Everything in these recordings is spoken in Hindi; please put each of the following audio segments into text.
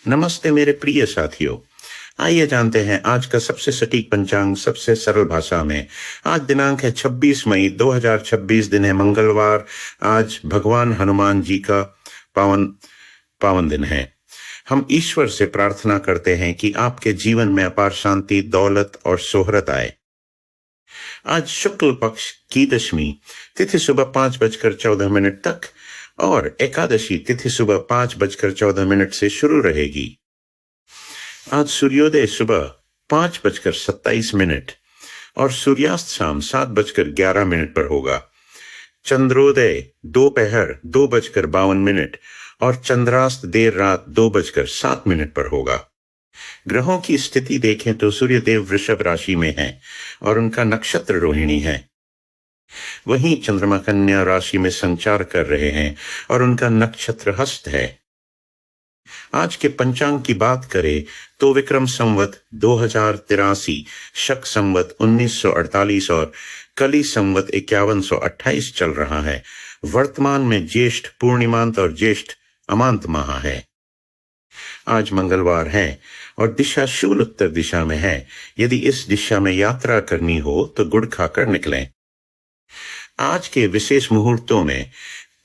नमस्ते मेरे प्रिय साथियों। आइए जानते हैं आज का सबसे सटीक पंचांग सबसे सरल भाषा में। आज दिनांक है 26 मई 2026, दिन है मंगलवार। आज भगवान हनुमान जी का पावन पावन दिन है। हम ईश्वर से प्रार्थना करते हैं कि आपके जीवन में अपार शांति, दौलत और शोहरत आए। आज शुक्ल पक्ष की दशमी तिथि सुबह 5:14 तक और एकादशी तिथि सुबह 5:14 से शुरू रहेगी। आज सूर्योदय सुबह 5:27 और सूर्यास्त शाम 7:11 पर होगा। चंद्रोदय दोपहर 2:52 और चंद्रास्त देर रात 2:07 पर होगा। ग्रहों की स्थिति देखें तो सूर्यदेव वृषभ राशि में हैं और उनका नक्षत्र रोहिणी है। वहीं चंद्रमा कन्या राशि में संचार कर रहे हैं और उनका नक्षत्र हस्त है। आज के पंचांग की बात करें तो विक्रम संवत 2083, शक संवत 1948 और कली संवत 5128 चल रहा है। वर्तमान में ज्येष्ठ पूर्णिमांत और ज्येष्ठ अमांत माह है। आज मंगलवार है और दिशा शूल उत्तर दिशा में है। यदि इस दिशा में यात्रा करनी हो तो गुड़ खाकर निकलें। आज के विशेष मुहूर्तों में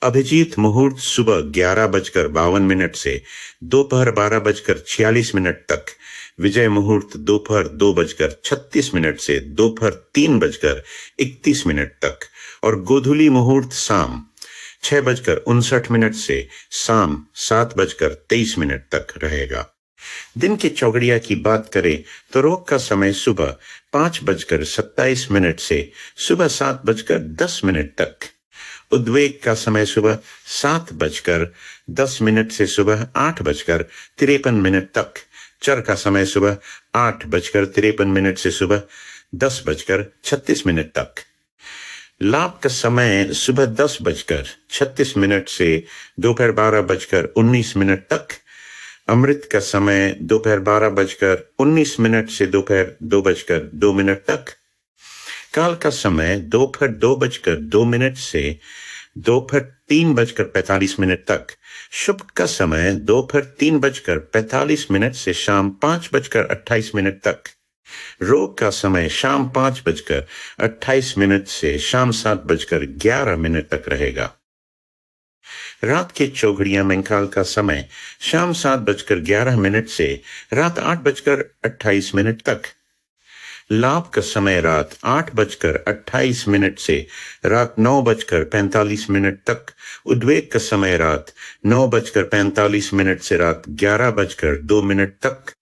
अभिजीत मुहूर्त सुबह 11:52 से दोपहर 12:46 तक, विजय मुहूर्त दोपहर 2:36 से दोपहर 3:31 तक और गोधूली मुहूर्त शाम 6:59 से शाम 7:23 तक रहेगा। दिन की चौगड़िया की बात करें तो रोग का समय सुबह 5:27 से सुबह 7:10 तक, उद्वेग का समय सुबह 7:10 से सुबह 8:53 तक, चर का समय सुबह 8:53 से सुबह 10:36 तक, लाभ का समय सुबह 10:36 से दोपहर 12:19 तक, अमृत का समय दोपहर 12:19 से दोपहर 2:02 तक, काल का समय दोपहर 2:02 से दोपहर 3:45 तक, शुभ का समय दोपहर 3:45 से शाम 5:28 तक, रोग का समय शाम 5:28 से शाम 7:11 तक रहेगा। रात के चौघड़िया में काल का समय शाम 7:11 से रात 8:28 तक, लाभ का समय रात 8:28 से रात 9:45 तक, उद्वेग का समय रात 9:45 से रात 11:02 तक,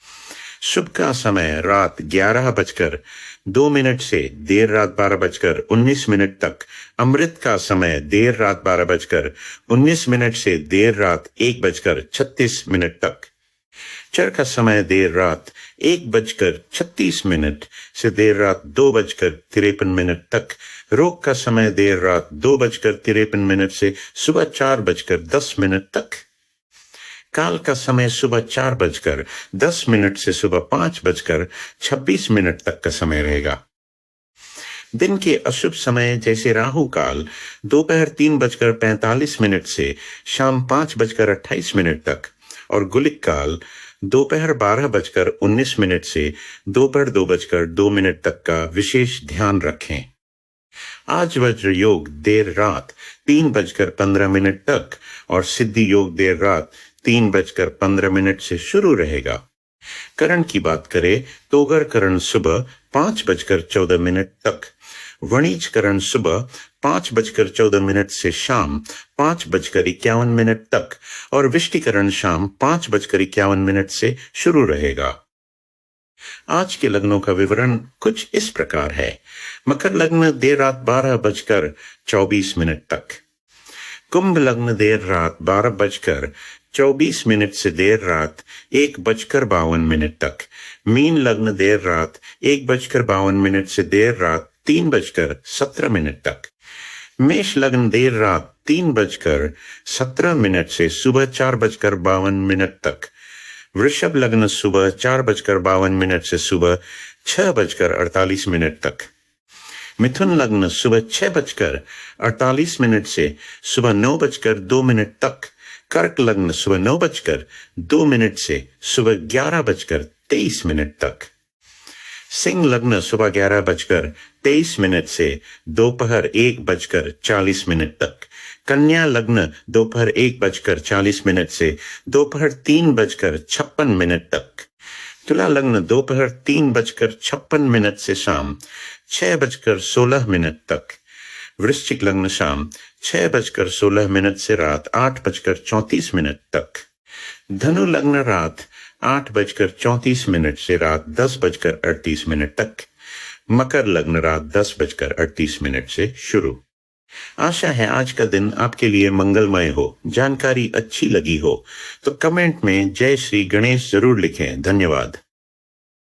शुभ का समय रात 11:02 से देर रात 12:19 तक, अमृत का समय देर रात 12:19 से देर रात 1:36 तक, चर का समय देर रात 1:36 से देर रात 2:53 तक, रोग का समय देर रात 2:53 से सुबह 4:10 तक, काल का समय सुबह 4:10 से सुबह 5:26 तक का समय रहेगा। दिन के अशुभ समय जैसे राहु काल दोपहर 3:45 से शाम 5:28 तक और गुलिक काल दोपहर 12:19 से दोपहर 2:02 तक का विशेष ध्यान रखें। आज वज्र योग देर रात 3:15 तक और सिद्धि योग देर रात 3:15 से शुरू रहेगा। करण की बात करें तो गर करण सुबह 5:14 तक, वणिज करण सुबह 5:14 से शाम 5:51 तक और विष्टिकरण शाम 5:51 से शुरू रहेगा। आज के लग्नों का विवरण कुछ इस प्रकार है। मकर लग्न देर रात 12:24 तक, कुंभ लग्न देर रात 12:24 से देर रात 1:52 तक, मीन लग्न देर रात 1:52 से देर रात 3:17 तक, मेष लग्न देर रात 3:17 से सुबह 4:52 तक, वृषभ लग्न सुबह 4:52 से सुबह 6:48 तक, मिथुन लग्न सुबह 6:48 से सुबह 9:02 तक, कर्क लग्न सुबह 9:02 से सुबह 11:23 तक। सिंह लग्न सुबह 11:23 से दोपहर 1:40 तक। कन्या लग्न दोपहर 1:40 से दोपहर 3:56 तक। तुला लग्न दोपहर 3:56 से शाम 6:16 तक। वृश्चिक लग्न शाम 6:16 से रात 8:34 तक। धनु लग्न रात 8:34 से रात 10:38 तक। मकर लग्न रात 10:38 से शुरू। आशा है आज का दिन आपके लिए मंगलमय हो। जानकारी अच्छी लगी हो तो कमेंट में जय श्री गणेश जरूर लिखें। धन्यवाद।